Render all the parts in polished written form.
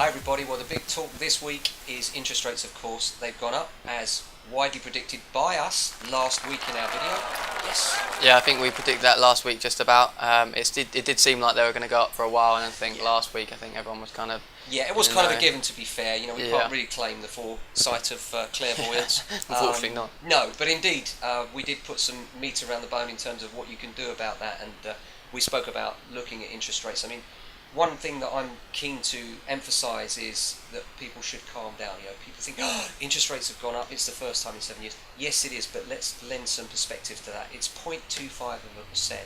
Hi everybody, well the big talk this week is interest rates, of course. They've gone up as widely predicted by us last week in our video. Yes. Yeah, I think we predicted that last week just about. It did seem like they were going to go up for a while, and I think last week everyone was kind of... Yeah, it was kind of a given, to be fair. You know, we can't really claim the foresight of clairvoyance. Unfortunately not. No, but indeed, we did put some meat around the bone in terms of what you can do about that, and we spoke about looking at interest rates. I mean, one thing that I'm keen to emphasise is that people should calm down. You know, people think, oh, interest rates have gone up, it's the first time in 7 years. Yes, it is, but let's lend some perspective to that. It's 0.25%. And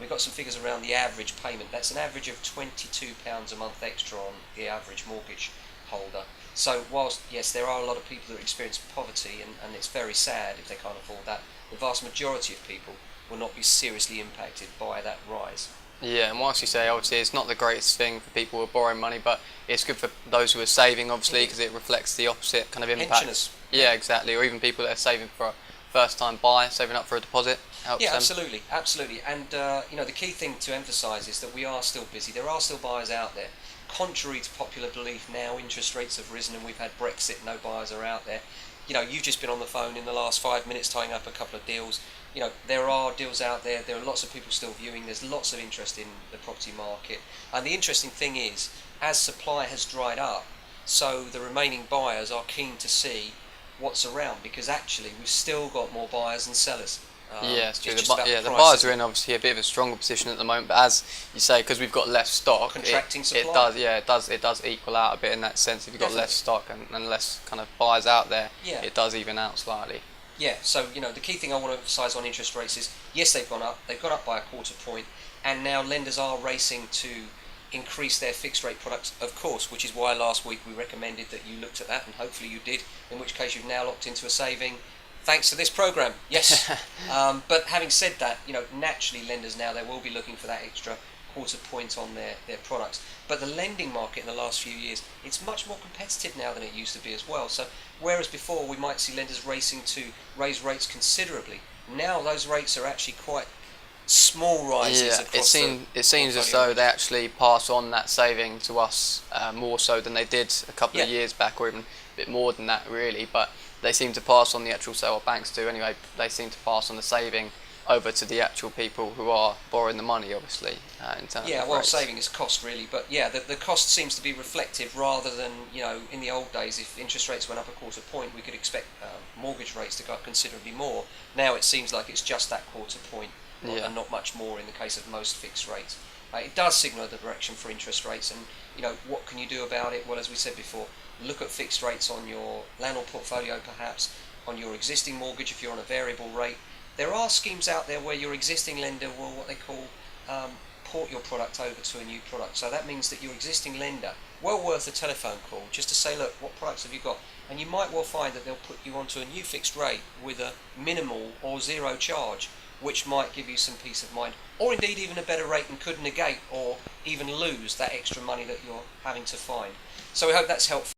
we've got some figures around the average payment. That's an average of £22 a month extra on the average mortgage holder. So whilst, yes, there are a lot of people that experience poverty, and it's very sad if they can't afford that, the vast majority of people will not be seriously impacted by that rise. Yeah, and whilst you say, obviously, it's not the greatest thing for people who are borrowing money, but it's good for those who are saving, obviously, because it reflects the opposite kind of impact. Pensioners. Yeah, exactly. Or even people that are saving for a first-time buy, saving up for a deposit, helps them. Absolutely, absolutely. And you know, the key thing to emphasise is that we are still busy. There are still buyers out there. Contrary to popular belief, now interest rates have risen and we've had Brexit. No buyers are out there. You know, you've just been on the phone in the last 5 minutes tying up a couple of deals. You know, there are deals out there. There are lots of people still viewing. There's lots of interest in the property market. And the interesting thing is, as supply has dried up, so the remaining buyers are keen to see what's around, because actually we've still got more buyers than sellers. Yeah, it's true. The buyers are in obviously a bit of a stronger position at the moment, but as you say, because we've got less stock, contracting supply. It does equal out a bit in that sense. If you've got less stock and less kind of buyers out there, it does even out slightly. Yeah, so you know, the key thing I want to emphasise on interest rates is, yes, they've gone up. They've gone up by a quarter point, and now lenders are racing to increase their fixed rate products, of course, which is why last week we recommended that you looked at that, and hopefully you did, in which case you've now locked into a saving thanks to this programme. Yes. But having said that, you know, naturally lenders now, they will be looking for that extra quarter point on their products. But the lending market in the last few years, it's much more competitive now than it used to be as well. So whereas before we might see lenders racing to raise rates considerably, now those rates are actually quite small rises across it seems as though they actually pass on that saving to us more so than they did a couple of years back, or even a bit more than that really, but they seem to pass on the actual sale, or banks do anyway, they seem to pass on the saving over to the actual people who are borrowing the money, obviously, in terms of rates. Saving is cost really, but the cost seems to be reflective rather than, you know, in the old days, if interest rates went up a quarter point, we could expect mortgage rates to go up considerably more. Now it seems like it's just that quarter point, and not much more in the case of most fixed rates. It does signal the direction for interest rates, and you know, what can you do about it? Well, as we said before, look at fixed rates on your landlord portfolio, perhaps on your existing mortgage if you're on a variable rate. There are schemes out there where your existing lender will, what they call, port your product over to a new product. So that means that your existing lender, well worth a telephone call just to say, look, what products have you got? And you might well find that they'll put you onto a new fixed rate with a minimal or zero charge, which might give you some peace of mind, or indeed even a better rate, and could negate or even lose that extra money that you're having to find. So we hope that's helpful.